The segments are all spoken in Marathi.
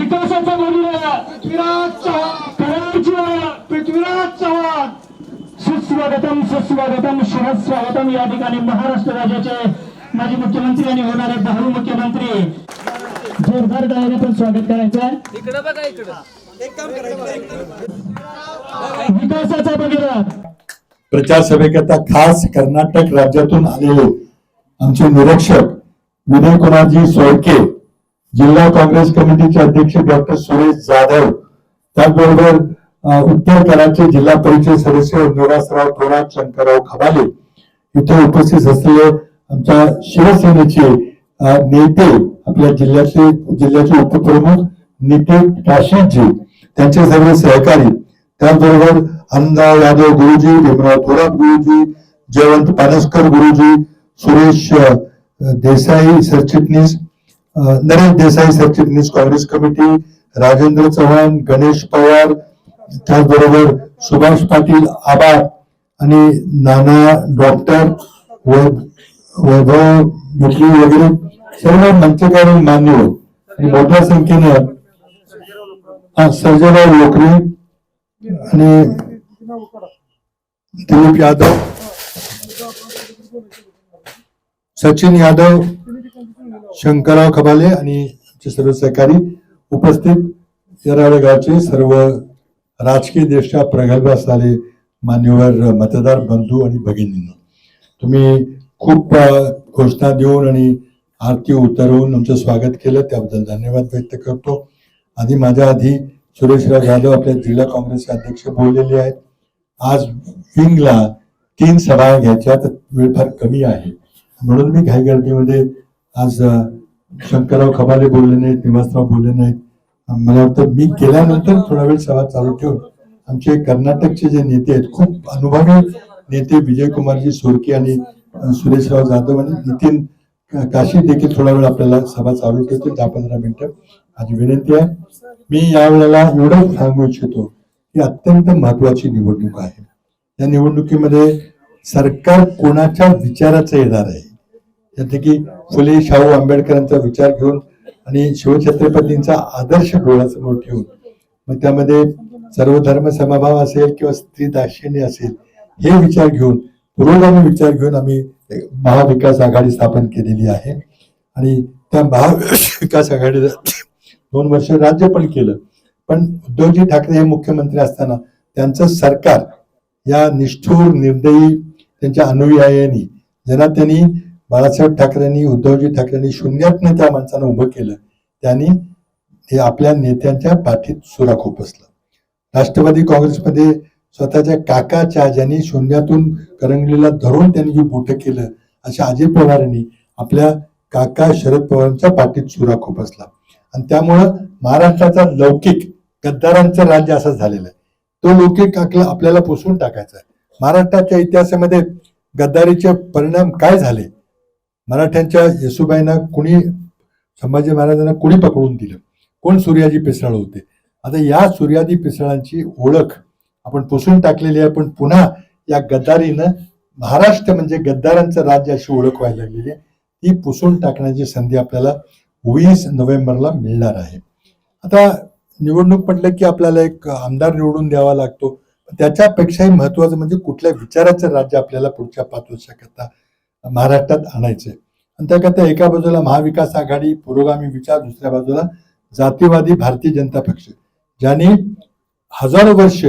विकासाचा भगीरथ पृथ्वीराज चव्हाण सुस्वागतम सुस्वागतम शुभस्वागतम। या ठिकाणी महाराष्ट्र राज्याचे माजी मुख्यमंत्री आणि होणारे बहुमुख्यमंत्री जोरदार टाळ्याने पण स्वागत करायचं आहे। इकडे बघा, इकडे एक काम विकासाचा भगीरथ प्रचार सभेकरता खास कर्नाटक राज्यातून आलेले आमचे निरीक्षक विनय कुमारजी सोळके, जिल्हा काँग्रेस कमिटीचे अध्यक्ष डॉक्टर सुरेश जाधव, त्याचबरोबर उत्तर कराडचे जिल्हा परिषद सदस्य निवासराव थोरात, शंकरराव खबाले इथे उपस्थित असलेले आमच्या शिवसेनेचे नेते, आपल्या जिल्ह्याचे उपप्रमुख नितीन काशीजी, त्यांचे सर्व सहकारी, त्याचबरोबर अण्णाराव यादव गुरुजी, भीमराव थोरात गुरुजी, जयवंत पानसकर गुरुजी, सुरेश देसाई सरचिटणीस, नरेश देसाई सरचिटणीस काँग्रेस कमिटी, राजेंद्र चव्हाण, गणेश पवार, त्याचबरोबर सुभाष पाटील आबार आणि नाना डॉक्टर वैभव मुखी वगैरे सर्व मंचकारून मान्यवर आणि मोठ्या संख्येनं सर्जराव लोकरे आणि दिलीप यादव, सचिन यादव, शंकरराव खबाले आणि आमचे सर्व सहकारी उपस्थित येराळे गावचे सर्व राजकीय दृष्ट्या प्रगल्भ असणारे मान्यवर मतदार बंधू आणि भगिनींनो, तुम्ही खूप घोषणा देऊन आणि आरती उतरवून आमचं स्वागत केलं, त्याबद्दल धन्यवाद व्यक्त करतो। माझ्या आधी सुरेशराव यादव आपल्या जिल्हा काँग्रेसचे अध्यक्ष बोललेले आहेत। आज विंगला 3 सभा घ्यायच्या, तर वेळ फार कमी आहे म्हणून मी घाईगर्दीमध्ये आज शंकरराव खबाले बोलले नाहीत, निवासराव बोलले नाहीत। मला वाटतं मी गेल्यानंतर थोडा वेळ सभा चालू ठेवून आमचे कर्नाटकचे जे नेते आहेत, खूप अनुभवी नेते विजय कुमारजी सोरके आणि सुरेशराव जाधव आणि नितीन काशी देखील थोडा वेळ आपल्याला सभा चालू ठेवतील, 10-15 मिनिटं माझी विनंती आहे। मी यावेळेला एवढं सांगू इच्छितो की अत्यंत महत्वाची निवडणूक आहे। या निवडणुकीमध्ये सरकार कोणाच्या विचाराचं येणार आहे, त्यात की फुले शाहू आंबेडकरांचा विचार घेऊन आणि शिवछत्रपतींचा आदर्श डोळ्यासमोर ठेवून, मग त्यामध्ये सर्व धर्म समभाव असेल किंवा स्त्री दाक्षिण्य असेल, हे विचार घेऊन, पुरोगामी विचार घेऊन आम्ही महाविकास आघाडी स्थापन केलेली आहे। आणि त्या महाविकास आघाडीला 2 वर्ष राज्य पण केलं, पण उद्धवजी ठाकरे हे मुख्यमंत्री असताना त्यांचं सरकार या निष्ठुर निर्दयी त्यांच्या अनुयायांनी, ज्यांना त्यांनी बाळासाहेब ठाकरेंनी, उद्धवजी ठाकरेंनी शून्यातनं त्या माणसानं उभं केलं, त्यांनी हे आपल्या नेत्यांच्या पाठीत सुरा खोपसलं। राष्ट्रवादी काँग्रेसमध्ये स्वतःच्या काकाच्या, ज्यांनी शून्यातून करंगलीला धरून त्यांनी जे मोठं केलं, अशा अजित पवारांनी आपल्या काका शरद पवारांच्या पाठीत सुरा खोपसला। आणि त्यामुळं महाराष्ट्राचा लौकिक गद्दारांचं राज्य असं झालेलं आहे, तो लौकिक आपल्याला पुसून टाकायचा आहे। महाराष्ट्राच्या इतिहासामध्ये गद्दारीचे परिणाम काय झाले, मराठ्यांच्या येसुबाईंना कुणी, संभाजी महाराजांना कुणी पकडून दिलं, कोण सूर्याजी पिसाळ होते। आता या सूर्याजी पिसाळांची ओळख आपण पुसून टाकलेली आहे, पण पुन्हा या गद्दारीनं महाराष्ट्र म्हणजे गद्दारांचं राज्य अशी ओळख व्हायला लागलेली आहे, ती पुसून टाकण्याची संधी आपल्याला 20 नोव्हेंबरला मिळणार आहे। आता निवडणूक म्हटलं की आपल्याला एक आमदार निवडून द्यावा लागतो, त्याच्यापेक्षाही महत्वाचं म्हणजे कुठल्या विचाराचं राज्य आपल्याला पुढच्या 5 वर्षाकरता महाराष्ट्रात आणायचंय। आणि त्याकरता एका बाजूला महाविकास आघाडी, पुरोगामी विचार, दुसऱ्या बाजूला जातीवादी भारतीय जनता पक्ष, ज्यांनी हजारो वर्ष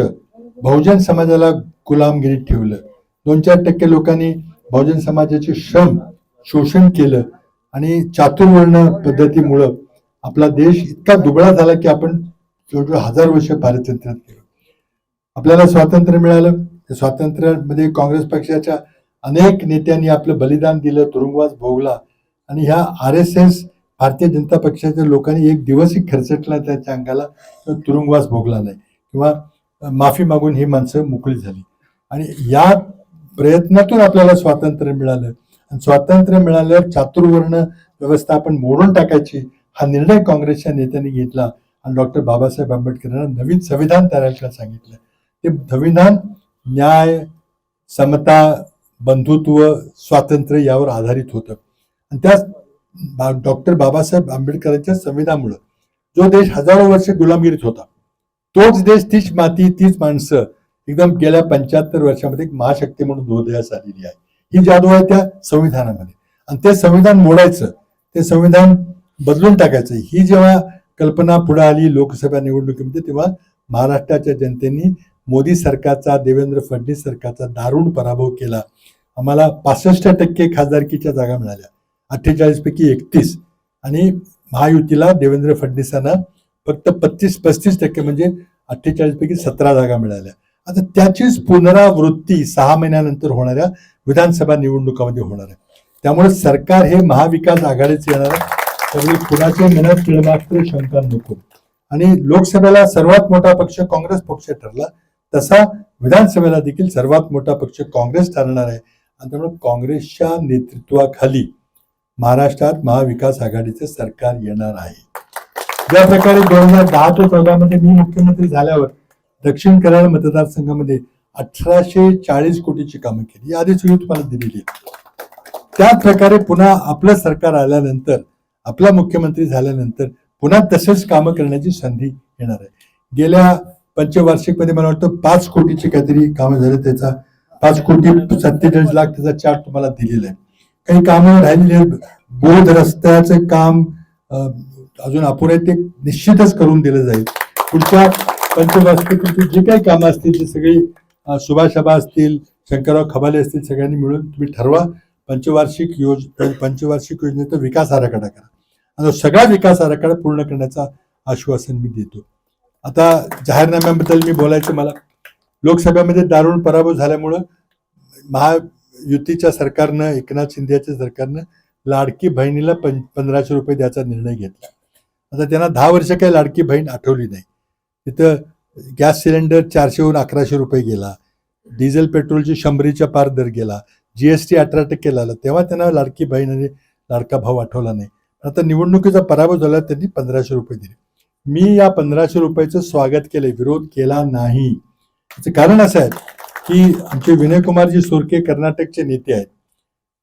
बहुजन समाजाला गुलामगिरीत ठेवलं, 2-4% लोकांनी बहुजन समाजाचे श्रम शोषण केलं आणि चातुर्वर्ण पद्धतीमुळं आपला देश इतका दुबळा झाला की आपण 1000 वर्ष पारतंत्र्यात गेलो। आपल्याला स्वातंत्र्य मिळालं, त्या स्वातंत्र्यामध्ये काँग्रेस पक्षाच्या अनेक नेत्यांनी आपलं बलिदान दिलं, तुरुंगवास भोगला, आणि ह्या RSS भारतीय जनता पक्षाच्या लोकांनी एक दिवसही खर्चटला त्याच्या अंगाला, तुरुंगवास भोगला नाही किंवा माफी मागून ही माणसं मोकळी झाली। आणि या प्रयत्नातून आपल्याला स्वातंत्र्य मिळालं, आणि स्वातंत्र्य मिळाल्यावर चातुर्वर्ण व्यवस्था आपण मोडून टाकायची हा निर्णय काँग्रेसच्या नेत्यांनी घेतला आणि डॉक्टर बाबासाहेब आंबेडकरांना नवीन संविधान तयार करायला सांगितलं। ते संविधान न्याय, समता, बंधुत्व, स्वातंत्र्य यावर आधारित होतं। आणि त्या डॉक्टर बाबासाहेब आंबेडकरांच्या संविधानामुळे जो देश हजारो वर्ष गुलामगिरीत होता, तोच देश, तीच माती, तीच माणसं एकदम गेल्या 75 वर्षामध्ये एक महाशक्ती म्हणून उदयास आलेली आहे. ही जादू आहे त्या संविधानामध्ये. आणि ते संविधान मोडायचं, ते संविधान बदलून टाकायचं, ही जेव्हा कल्पना पुढे आली लोकसभा निवडणुकीमध्ये, तेव्हा महाराष्ट्राच्या जनतेने मोदी सरकारचा, देवेंद्र फडणवीस सरकारचा दारुण पराभव केला. आम्हाला 65% खासदारकीच्या जागा मिळाल्या, 48 पैकी 31, आणि महायुतीला देवेंद्र फडणवीसांना फक्त 35% म्हणजे 48 पैकी 17 जागा मिळाल्या. आता त्याचीच पुनरावृत्ती 6 महिन्यानंतर होणाऱ्या विधानसभा निवडणुकामध्ये होणार आहे. त्यामुळे सरकार हे महाविकास आघाडीचे येणार आहे. त्यामुळे कुणाच्या मनात तिळमात्र शंका नको. आणि लोकसभेला सर्वात मोठा पक्ष काँग्रेस पक्ष ठरला, तसा विधानसभेला देखील सर्वात मोठा पक्ष काँग्रेस ठरणार आहे. आणि त्यामुळे काँग्रेसच्या नेतृत्वाखाली महाराष्ट्रात महाविकास आघाडीचे सरकार येणार आहे. ज्या प्रकारे 2010 ते 14 मध्ये मी मुख्यमंत्री झाल्यावर दक्षिण कराड मतदारसंघामध्ये 1840 कोटीची कामं केली, ही आधीच वेळी तुम्हाला दिलेली आहे. त्याच प्रकारे पुन्हा आपलं सरकार आल्यानंतर, आपला मुख्यमंत्री झाल्यानंतर पुन्हा तसेच कामं करण्याची संधी येणार आहे. गेल्या पंचवार्षिक मध्ये मला वाटतं 5 कोटीची काहीतरी कामं झाले, त्याचा 5 कोटी 47 लाख त्याचा चार्ट तुम्हाला दिलेला आहे. काही कामं राहिलेली आहेत, बोध रस्त्याचं काम अजून अपुरे, ते निश्चितच करून दिलं जाईल. पुढच्या पंचवार्षिक जे काही कामं असतील ते सगळी सुभाषाबा असतील, शंकरराव खबाले असतील, सगळ्यांनी मिळून तुम्ही ठरवा. पंचवार्षिक योजनेचा विकास आराखडा करा. आणि सगळा विकास आराखडा पूर्ण करण्याचा आश्वासन मी देतो. आता जाहीरनाम्याबद्दल मी बोलायचं, मला लोकसभेमध्ये दारुण पराभव झाल्यामुळं महायुतीच्या सरकारनं, एकनाथ शिंदेच्या सरकारनं लाडकी बहिणीला 1500 रुपये द्यायचा निर्णय घेतला. आता त्यांना 10 वर्ष काही लाडकी बहीण आठवली नाही. तिथं गॅस सिलेंडर 400 वरून 1100 रुपये गेला, डिझेल पेट्रोलची 100च्या पार दर गेला, GST 18% आला, तेव्हा त्यांना लाडकी बहीण आणि लाडका भाव आठवला नाही. आता निवडणुकीचा पराभव झाला, त्यांनी 1500 रुपये दिले. मी या 1500 रुपयाचं स्वागत केले, विरोध केला नाही. याचं कारण असं आहे की आमचे विनयकुमारजी सोरके कर्नाटकचे नेते आहेत.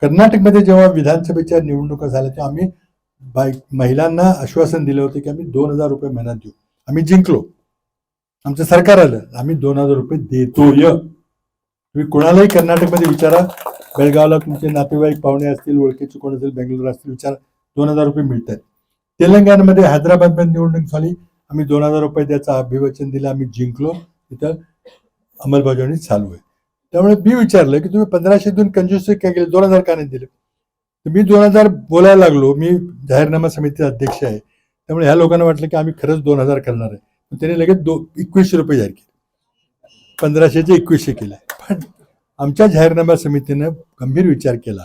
कर्नाटकमध्ये जेव्हा विधानसभेच्या निवडणुका झाल्या तेव्हा आम्ही महिलांना आश्वासन दिलं होतं की आम्ही 2000 रुपये महिन्यात देऊ. आम्ही जिंकलो, आमचं सरकार आलं, आम्ही 2000 रुपये देतोय. तुम्ही कुणालाही कर्नाटकमध्ये विचारा, बेळगावला तुमचे नातेवाईक पाहुणे असतील, ओळखीचे कोण असेल, बेंगलोर असतील, विचारा, 2000 रुपये मिळतात. तेलंगणामध्ये हैदराबादमध्ये निवडणूक झाली, आम्ही 2000 रुपये द्यायचं अभिवचन दिलं, आम्ही जिंकलो. तिथं अंमलबजावणी चालू आहे. त्यामुळे मी विचारलं की तुम्ही 1500 देऊन कंजूस काय केलं, 2000 का नाही दिले. तर मी 2000 बोलायला लागलो. मी जाहीरनामा समितीचा अध्यक्ष आहे, त्यामुळे ह्या लोकांना वाटलं की आम्ही खरंच 2000 करणार आहे. त्याने लगेच 2100 रुपये जाहीर केले, 1500चे 2100 केले. पण आमच्या जाहीरनामा समितीनं गंभीर विचार केला.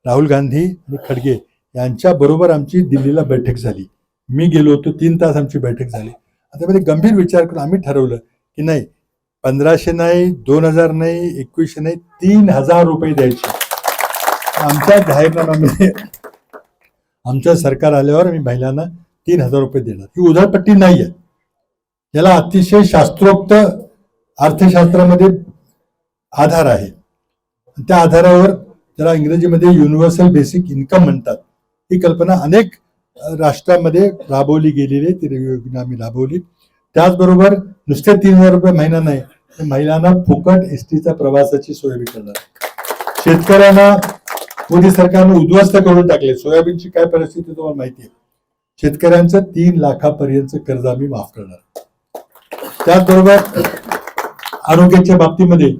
राहुल गांधी आणि खडगे यांच्या बरोबर आमची दिल्लीला बैठक झाली. मी गेलो होतो, 3 तास आमची बैठक झाली. आता मध्ये गंभीर विचार करून आम्ही ठरवलं की नाही, 1500 नाही, 2000 नाही, 2100 नाही, 3000 रुपये द्यायचे. आमच्या जाहीरनाम्यामध्ये आमचं सरकार आल्यावर आम्ही महिलांना 3000 रुपये देणार. ही उधळपट्टी नाही आहे, याला अतिशय शास्त्रोक्त अर्थशास्त्रामध्ये आधार आहे. त्या आधारावर त्याला इंग्रजीमध्ये युनिव्हर्सल बेसिक इन्कम म्हणतात. ही कल्पना अनेक राष्ट्रांमध्ये राबवली गेलेली, ती योजना आम्ही राबवली. त्याचबरोबर नुसते 3000 रुपये महिना नाही, तर महिलांना फुकट एसटीचा प्रवासाची सोय करणार. शेतकऱ्यांना मोदी सरकारने उद्ध्वस्त करून टाकले. सोयाबीनची काय परिस्थिती तुम्हाला माहिती आहे. शेतकऱ्यांचं 3 लाखापर्यंत कर्ज आम्ही माफ करणार. त्याचबरोबर आरोग्याच्या बाबतीमध्ये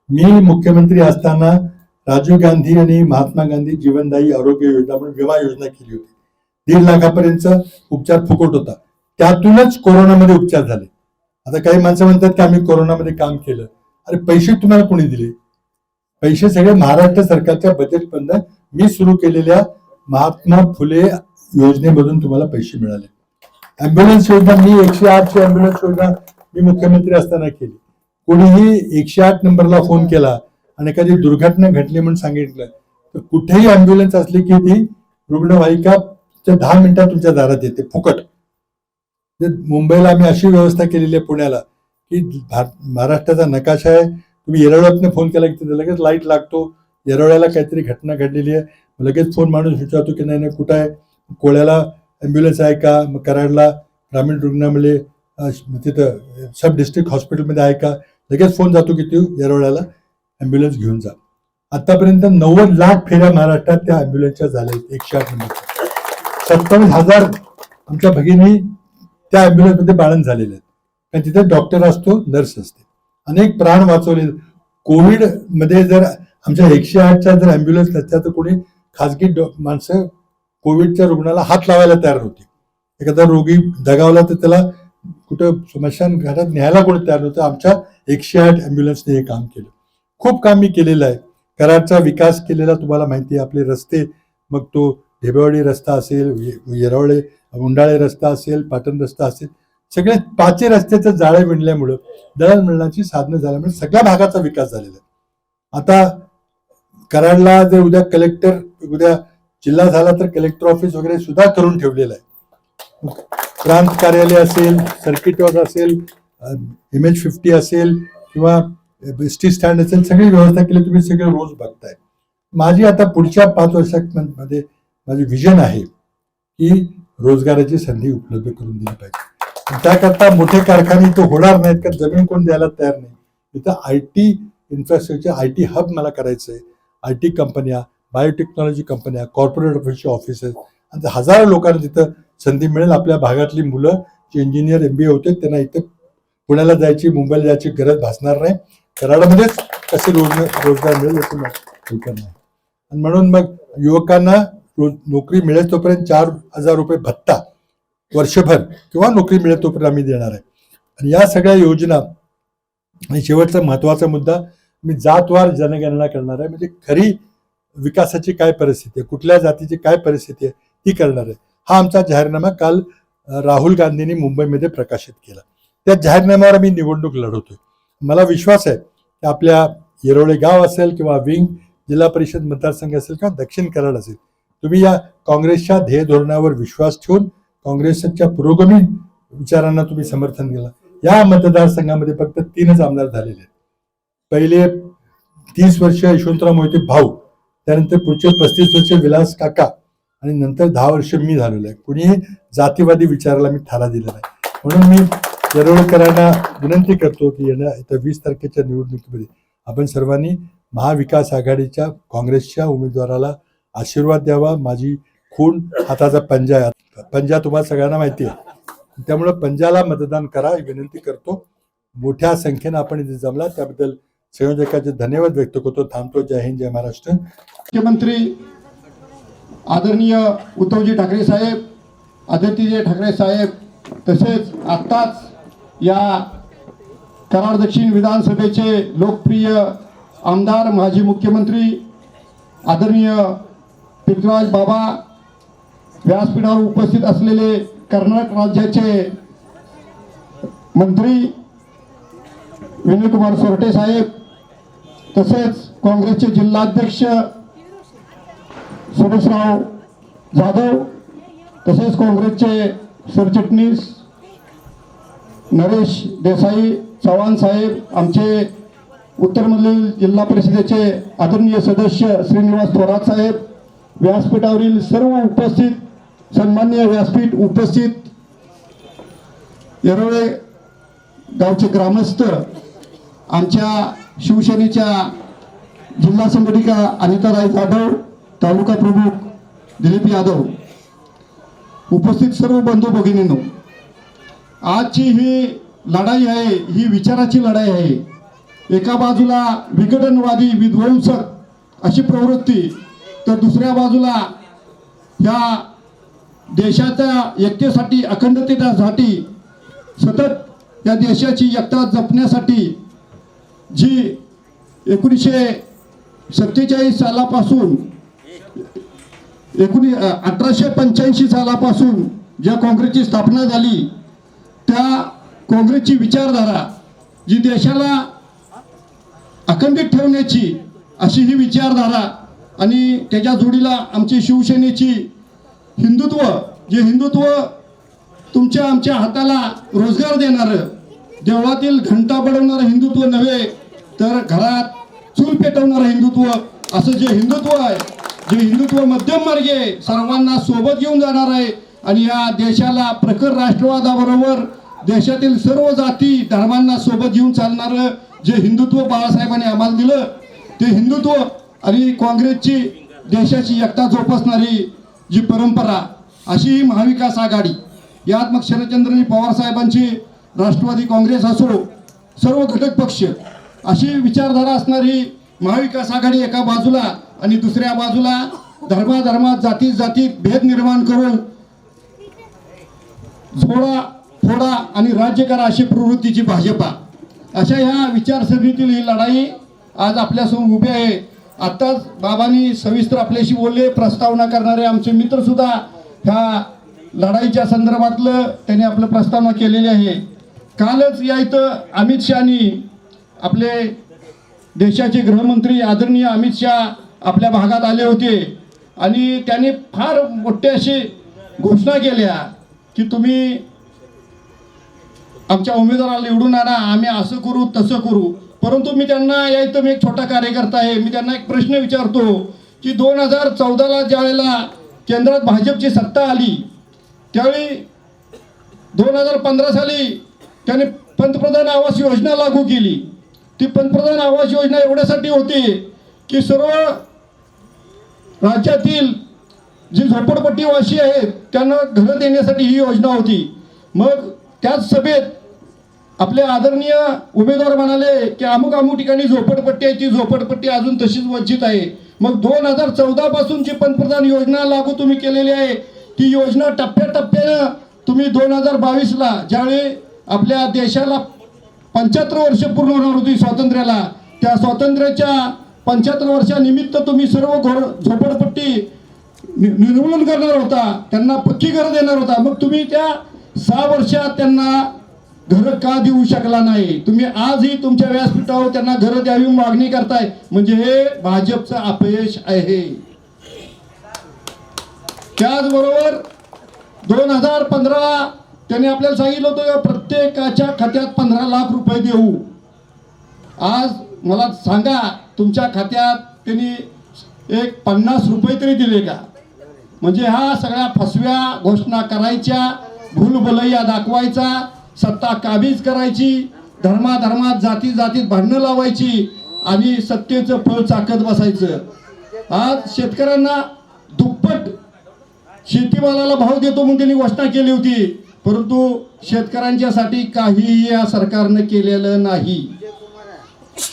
मी मुख्यमंत्री असताना राजीव गांधी आणि महात्मा गांधी जीवनदायी आरोग्य योजना म्हणून विमा योजना केली होती. 1.5 लाखापर्यंत उपचार फुकट होता. त्यातूनच कोरोनामध्ये उपचार झाले. आता काही माणसं म्हणतात की आम्ही कोरोनामध्ये काम केलं. अरे पैसे तुम्हाला कोणी दिले? पैसे सगळे महाराष्ट्र सरकारच्या बजेट मधून मी सुरू केलेल्या महात्मा फुले योजनेमधून तुम्हाला पैसे मिळाले. अँब्युलन्स योजना, मी 108 ची अँब्युलन्स योजना मी मुख्यमंत्री असताना केली. कोणीही 108 नंबरला फोन केला आणि एखादी दुर्घटना घडली म्हणून सांगितलं तर कुठेही अँब्युलन्स असली की ती रुग्णवाहिका 10 मिनिटात तुमच्या दारात येते फुकट. मुंबईला आम्ही अशी व्यवस्था केलेली आहे, पुण्याला, की महाराष्ट्राचा नकाशा आहे. तुम्ही येरवड्यातनं फोन केला की लगेच लाईट लागतो. येरवड्याला काहीतरी घटना घडलेली आहे, लगेच फोन माणूस विचारतो की नाही कुठं आहे, कोळ्याला अँब्युलन्स आहे का, मग कराडला ग्रामीण रुग्णालय तिथं सब डिस्ट्रिक्ट हॉस्पिटलमध्ये आहे का, लगेच फोन जातो की तू येरवड्याला ॲम्ब्युलन्स घेऊन जा. आतापर्यंत 90 लाख फेऱ्या महाराष्ट्रात त्या ॲम्ब्युलन्सच्या झाल्या. 108 नंबर 27,000 आमच्या भगिनी त्या ॲम्ब्युलन्समध्ये बाळण झालेले आहेत. कारण तिथे डॉक्टर असतो, नर्स असते. अनेक प्राण वाचवले. कोविड मध्ये जर आमच्या 108च्या जर ॲम्ब्युलन्स नसत्या तर कोणी खाजगी माणसं कोविडच्या रुग्णाला हात लावायला तयार नव्हती. एखादा रोगी दगावला तर त्याला कुठं स्मशान घाटात न्यायला कोणी तयार नव्हतं. आमच्या 108 ॲम्ब्युलन्सने हे काम केलं. खूप काम मी केलेलं आहे. कराडचा विकास केलेला तुम्हाला माहिती आहे. आपले रस्ते, मग तो ढेबेवाडी रस्ता असेल, येरवडे उंडाळे रस्ता असेल, पाटण रस्ता असेल, सगळे 5 रस्त्याचं जाळे विणल्यामुळं दळणवळणाची साधनं झाल्यामुळे सगळ्या भागाचा विकास झालेला आहे. आता कराडला जर उद्या जिल्हा झाला तर कलेक्टर ऑफिस वगैरे सुद्धा करून ठेवलेलं आहे. प्रांत कार्यालय असेल, सर्किट हाऊस असेल, MH50 असेल किंवा ST स्टँड असेल, सगळी व्यवस्था केली. तुम्ही सगळे रोज बघताय. माझी आता पुढच्या 5 वर्षांमध्ये माझी विजन आहे की रोजगाराची संधी उपलब्ध करून दिली पाहिजे. त्याकरता मोठे कारखाने तो होणार नाहीत, कारण जमीन कोण द्यायला तयार नाही. इथं IT इन्फ्रास्ट्रक्चर, IT हब मला करायचं आहे. IT कंपन्या, बायोटेक्नॉलॉजी कंपन्या, कॉर्पोरेट ऑफिसेस आणि हजारो लोकांना तिथं संधी मिळेल. आपल्या भागातली मुलं जे इंजिनियर MBA होते त्यांना इथं पुण्याला जायची, मुंबईला जायची गरज भासणार नाही. कराडामध्येच कसे रोजगार मिळेल याची कल्पना आहे. आणि म्हणून मग युवकांना नोकरी मिळेल तोपर्यंत 4,000 रुपये भत्ता वर्षभर किंवा नोकरी मिळेल तोपर्यंत आम्ही देणार आहे. आणि या सगळ्या योजना, आणि शेवटचा महत्वाचा मुद्दा, मी जातवार जनगणना करणार आहे. म्हणजे खरी विकासाची काय परिस्थिती आहे, कुठल्या जातीची काय परिस्थिती आहे ती करणार आहे. हा आमचा जाहीरनामा काल राहुल गांधींनी मुंबईमध्ये प्रकाशित केला. त्या जाहीरनाम्यावर आम्ही निवडणूक लढवतोय. मला विश्वास आहे की आपल्या येरवडे गाव असेल किंवा विंग जिल्हा परिषद मतदारसंघ असेल किंवा दक्षिण कराड असेल, तुम्ही या काँग्रेसच्या ध्येय धोरणावर विश्वास ठेवून काँग्रेसच्या पुरोगामी विचारांना तुम्ही समर्थन दिलं. या मतदारसंघामध्ये फक्त 3च आमदार झालेले आहेत. पहिले 30 वर्ष यशवंतराव मोहिते भाऊ, त्यानंतर पुढचे 35 वर्ष विलास काका, आणि नंतर 10 वर्ष मी झालेलो आहे. कुणी जातीवादी विचाराला मी थारा दिला नाही. म्हणून मी येरवडेकरांना विनंती करतो की येत्या 20 तारखेच्या निवडणुकीमध्ये आपण सर्वांनी महाविकास आघाडीच्या काँग्रेसच्या उमेदवाराला आशीर्वाद द्यावा. माझी खून हाताचा पंजा आहे. पंजा तुम्हाला सगळ्यांना माहिती आहे, त्यामुळे पंजाला मतदान करा ही विनंती करतो. मोठ्या संख्येनं आपण इथे जमला त्याबद्दल संयोजकाचे धन्यवाद व्यक्त करतो. थांबतो. जय हिंद, जय महाराष्ट्र. मुख्यमंत्री आदरणीय उद्धवजी ठाकरे साहेब, आदित्यजी ठाकरे साहेब, तसेच आत्ताच या कराड दक्षिण विधानसभेचे लोकप्रिय आमदार, माजी मुख्यमंत्री आदरणीय पृथ्वीराज बाबा, व्यासपीठावर उपस्थित असलेले कर्नाटक राज्याचे मंत्री विनय कुमार सोरटे साहेब, तसेच काँग्रेसचे जिल्हाध्यक्ष सुरेशराव जाधव, तसेच काँग्रेसचे सरचिटणीस नरेश देसाई चव्हाण साहेब, आमचे उत्तरमधील जिल्हा परिषदेचे आदरणीय सदस्य श्रीनिवास थोरात साहेब, व्यासपीठावरील सर्व उपस्थित, सन्माननीय व्यासपीठ उपस्थित, येरवडे गावचे ग्रामस्थ, आमच्या शिवसेनेच्या जिल्हा संघटिका अनिताराय जाधव, तालुका प्रमुख दिलीप यादव, उपस्थित सर्व बंधू भगिनींनो, आजची ही लढाई आहे, ही विचाराची लढाई आहे. एका बाजूला विघटनवादी विध्वंसक अशी प्रवृत्ती, तर दुसऱ्या बाजूला ह्या देशाच्या एकतेसाठी, अखंडतेसाठी, सतत या देशाची एकता जपण्यासाठी जी 1947 सालापासून 1885 सालापासून ज्या काँग्रेसची स्थापना झाली, त्या काँग्रेसची विचारधारा जी देशाला अखंडित ठेवण्याची अशी ही विचारधारा, आणि त्याच्या जोडीला आमची शिवसेनेची हिंदुत्व, जे हिंदुत्व तुमच्या आमच्या हाताला रोजगार देणारं, देवळातील घंटा बडवणारं हिंदुत्व नव्हे, तर घरात चूल पेटवणारं हिंदुत्व, असं जे हिंदुत्व आहे, जे हिंदुत्व मध्यम मार्गे सर्वांना सोबत घेऊन जाणार आहे, आणि या देशाला प्रखर राष्ट्रवादाबरोबर देशातील सर्व जाती धर्मांना सोबत घेऊन चालणारं जे हिंदुत्व बाळासाहेबांनी आम्हाला दिलं, ते हिंदुत्व आणि काँग्रेसची देशाची एकता जोपासणारी जी परंपरा, अशी ही महाविकास आघाडी, यात मग शरदचंद्रजी पवार साहेबांची राष्ट्रवादी काँग्रेस असो, सर्व घटक पक्ष, अशी विचारधारा असणारी महाविकास आघाडी एका बाजूला आणि दुसऱ्या बाजूला धर्माधर्मात जातीत भेद निर्माण करून झोडा फोडा आणि राज्य करा अशी प्रवृत्तीची भाजपा, अशा ह्या विचारसरणीतील ही लढाई आज आपल्यासमोर उभी आहे. आत्ताच बाबांनी सविस्तर आपल्याशी बोलले, प्रस्तावना करणारे आमचे मित्र सुद्धा ह्या लढाईच्या संदर्भातलं त्यांनी आपलं प्रस्तावना केलेली आहे. कालच या इथं अमित शहानी, आपले देशाचे गृहमंत्री आदरणीय अमित शहा आपल्या भागात आले होते आणि त्यांनी फार मोठे अशी घोषणा केल्या की तुम्ही आमच्या उमेदवाराला निवडून आणा, आम्ही असं करू तसं करू. परंतु मी त्यांना या इथं मी एक छोटा कार्यकर्ता आहे, मी त्यांना एक प्रश्न विचारतो की 2014ला ज्यावेळेला केंद्रात भाजपची सत्ता आली त्यावेळी 2015 साली त्यांनी पंतप्रधान आवास योजना लागू केली. ती पंतप्रधान आवास योजना एवढ्यासाठी होती की सर्व राज्यातील जी झोपडपट्टीवासी आहेत त्यांना घरं देण्यासाठी ही योजना होती. मग त्याच सभेत आपले आदरणीय उमेदवार म्हणाले की अमुक अमुक ठिकाणी झोपडपट्टी आहे, ती झोपडपट्टी अजून तशीच वंचित आहे. मग 2014 पासूनची पंतप्रधान योजना लागू तुम्ही केलेली आहे, ती योजना टप्प्याटप्प्यानं तुम्ही 2022ला ज्यावेळी आपल्या देशाला 75 वर्ष पूर्ण होणार होती स्वातंत्र्याला, त्या स्वातंत्र्याच्या 75 वर्षानिमित्त तुम्ही सर्व झोपडपट्टी निर्मूलन करणार होता, त्यांना पक्की घरं देणार होता. मग तुम्ही त्या 6 वर्षात त्यांना घरं का देऊ शकला नाही? तुम्ही आजही तुमच्या व्यासपीठावर त्यांना घरं द्यावी मागणी करताय, म्हणजे हे भाजपचं अपयश आहे. त्याचबरोबर 2015 त्यांनी आपल्याला सांगितलं होतं प्रत्येकाच्या खात्यात 15 लाख रुपये देऊ. आज मला सांगा तुमच्या खात्यात त्यांनी एक 50 रुपये तरी दिले का? म्हणजे ह्या सगळ्या फसव्या घोषणा करायच्या, भूलभुलैया दाखवायचा, सत्ता काबीज करायची, धर्माधर्मात जातीत भांडणं लावायची आणि सत्तेचं फळ चाकत बसायचं. आज शेतकऱ्यांना दुप्पट शेतीमालाला भाव देतो म्हणून त्यांनी घोषणा केली होती, परंतु शेतकऱ्यांच्यासाठी काहीही या सरकारनं केलेलं नाही.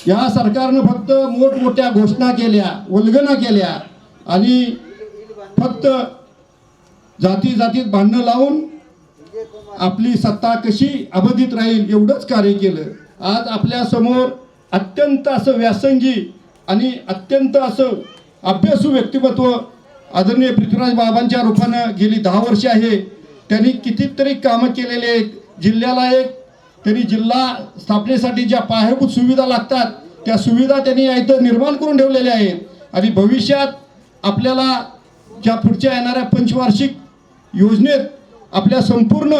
या सरकारनं फक्त मोठमोठ्या घोषणा केल्या, वल्गना केल्या आणि फक्त जातीत भांडणं लावून आपली सत्ता कशी अबाधित राहील एवढंच कार्य केलं. आज आपल्या समोर अत्यंत असं व्यासंगी आणि अत्यंत असं अभ्यासू व्यक्तिमत्व आदरणीय पृथ्वीराज बाबांच्या रूपानं गेली 10 वर्षे आहे. त्यांनी कितीतरी कामं केलेले आहेत. जिल्ह्याला एक त्यांनी जिल्हा स्थापनेसाठी ज्या पायाभूत सुविधा लागतात त्या सुविधा त्यांनी इथं निर्माण करून ठेवलेल्या आहेत आणि भविष्यात आपल्याला ज्या पुढच्या येणाऱ्या पंचवार्षिक योजनेत आपल्या संपूर्ण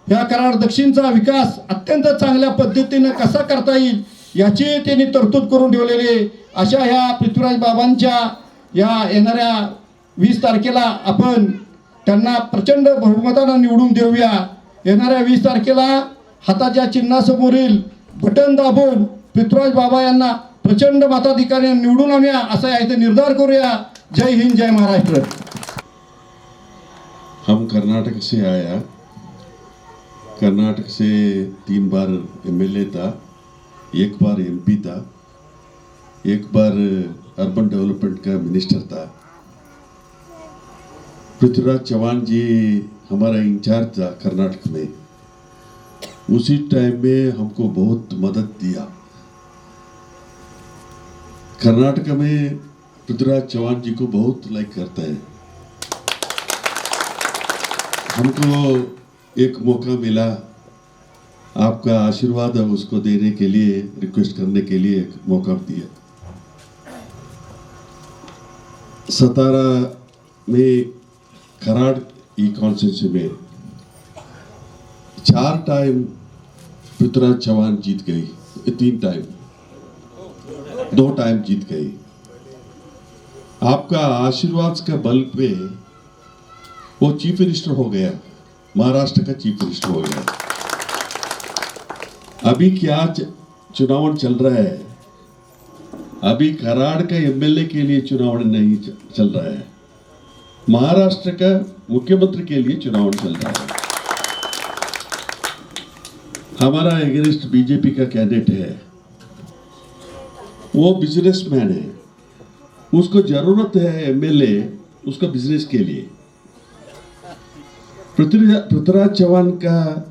ह्या कराड दक्षिणचा विकास अत्यंत चांगल्या पद्धतीनं कसा करता येईल याची त्यांनी तरतूद करून ठेवलेली. अशा ह्या पृथ्वीराज बाबांच्या या येणाऱ्या 20 तारखेला आपण त्यांना प्रचंड बहुमतानं निवडून देऊया. येणाऱ्या 20 तारखेला हाताच्या चिन्हासमोरील बटन दाबून पृथ्वीराज बाबा यांना प्रचंड मताधिकाऱ्यांनी निवडून आणूया असा इथे निर्धार करूया. जय हिंद, जय महाराष्ट्र. हम कर्नाटक से आया, कर्नाटक से 3 बार एमएलए था, 1 बार एमपी था, 1 बार अर्बन डेवलपमेंट का मिनिस्टर था. पृथ्वीराज चौहान जी हमारा इंचार्ज था कर्नाटक में. उसी टाइम में हमको बहुत मदद दिया. कर्नाटक में पृथ्वीराज चौहान जी को बहुत लाइक करता है. हमको एक मौका मिला, आपका आशीर्वाद उसको देने के लिए, रिक्वेस्ट करने के लिए एक मौका दिया. 17 में कराड़ ई कॉन्स्टिट्यूंसी में 4 टाइम पृथ्वीराज चौहान जीत गई, 3 टाइम, 2 टाइम जीत गई. आपका आशीर्वाद का बल पे वो चीफ मिनिस्टर हो गया, महाराष्ट्र का चीफ मिनिस्टर हो गया। अभी क्या चुनाव चल रहा है, अभी कराड़ का एमएलए के लिए चुनाव नहीं चल रहा है, महाराष्ट्र का मुख्यमंत्री के लिए चुनाव चल रहा है। हमारा एगेंस्ट बीजेपी का कैंडिडेट है, वो बिजनेसमैन है, उसको जरूरत है एमएलए उसका बिजनेस के लिए। पृथ्वीराज चौहान का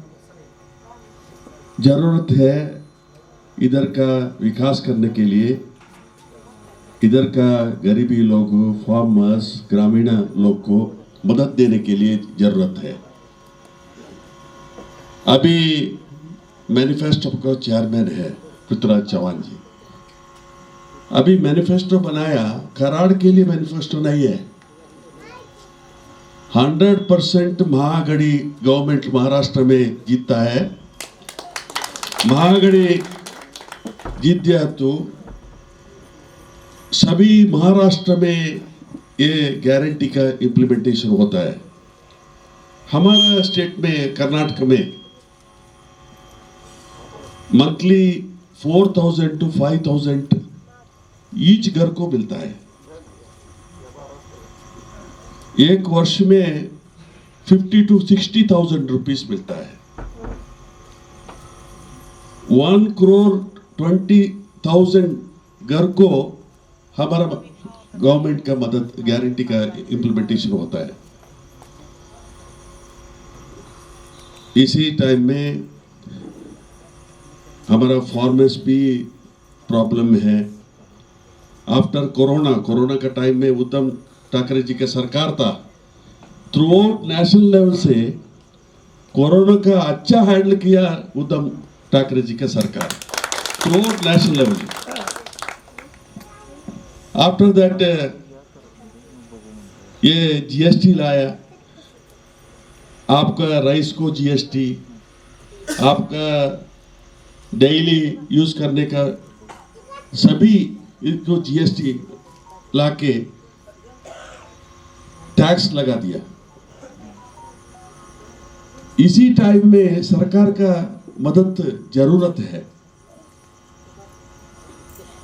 जरूरत है इधर का विकास करने के लिए, इधर का गरीबी लोग, फार्मर्स, ग्रामीण लोग को मदद देने के लिए जरूरत है। अभी मैनिफेस्टो का चेयरमैन है पृथ्वीराज चौहान जी। अभी मैनिफेस्टो बनाया, कराड़ के लिए मैनिफेस्टो नहीं है। 100% महाआघाड़ी गवर्नमेंट महाराष्ट्र में जीतता है। महाआघाड़ी जीत गया तो सभी महाराष्ट्र में ये गारंटी का इम्प्लीमेंटेशन होता है। हमारा स्टेट में, कर्नाटक में मंथली 4,000 to 5,000 ईच घर को मिलता है। एक वर्ष में 50 to 60,000 रुपीस मिलता है। 1,20,00,000 घर को हमारा गवर्नमेंट का मदद, गारंटी का इम्प्लीमेंटेशन होता है। इसी टाइम में हमारा फार्मर्स भी प्रॉब्लम है। आफ्टर कोरोना का टाइम में उद्धव ठाकरे जी का सरकार था, थ्रू आउट नेशनल लेवल से कोरोना का अच्छा हैंडल किया उद्धव ठाकरे जी का सरकार, through out national level. After that ये जीएसटी लाया, आपका राइस को जीएसटी, आपका डेली यूज करने का सभी इसको जीएसटी लाके टैक्स लगा दिया। इसी टाइम में सरकार का मदद जरूरत है।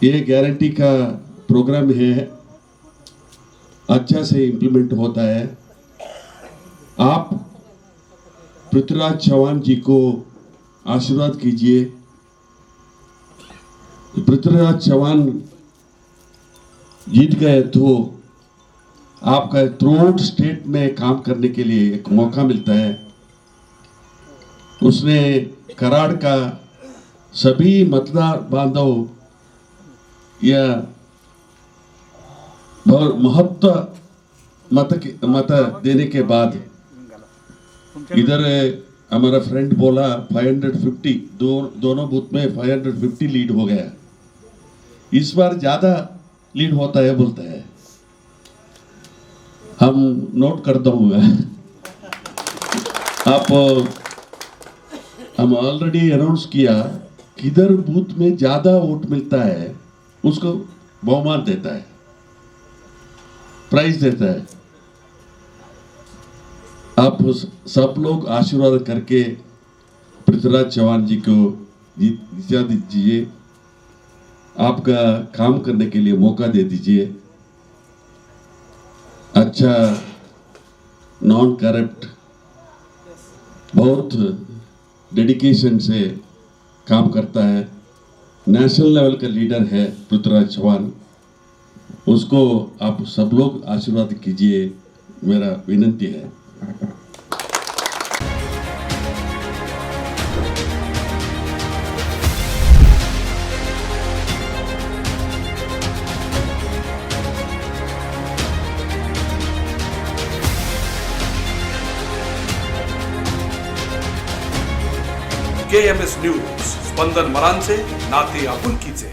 ये गारंटी का प्रोग्राम है, अच्छा से इंप्लीमेंट होता है। आप पृथ्वीराज चौहान जी को आशीर्वाद कीजिए। पृथ्वीराज चौहान जीत गए तो आपका थ्रू आउट स्टेट में काम करने के लिए एक मौका मिलता है। उसने कराड़ का सभी मतदार बांधव या बहुत महत्व मत देने के बाद इधर हमारा फ्रेंड बोला 550 दोनों बूथ में 550 लीड हो गया। इस बार ज्यादा लीड होता है बोलता है, हम नोट कर दूंगा। आप हम ऑलरेडी अनाउंस किया, किधर बूथ में ज्यादा वोट मिलता है उसको बहुमान देता है, प्राइज देता है। आप सब लोग आशीर्वाद करके पृथ्वीराज चौहान जी को जिता दीजिए, आपका काम करने के लिए मौका दे दीजिए। अच्छा, नॉन करप्ट, बहुत डेडिकेशन से काम करता है, नेशनल लेवल का लीडर है पृथ्वीराज चौहान। उसको आप सब लोग आशीर्वाद कीजिए, मेरा विनती है। KMS न्यूज, स्पंदन मरांचे, नाते आपुलकीचे.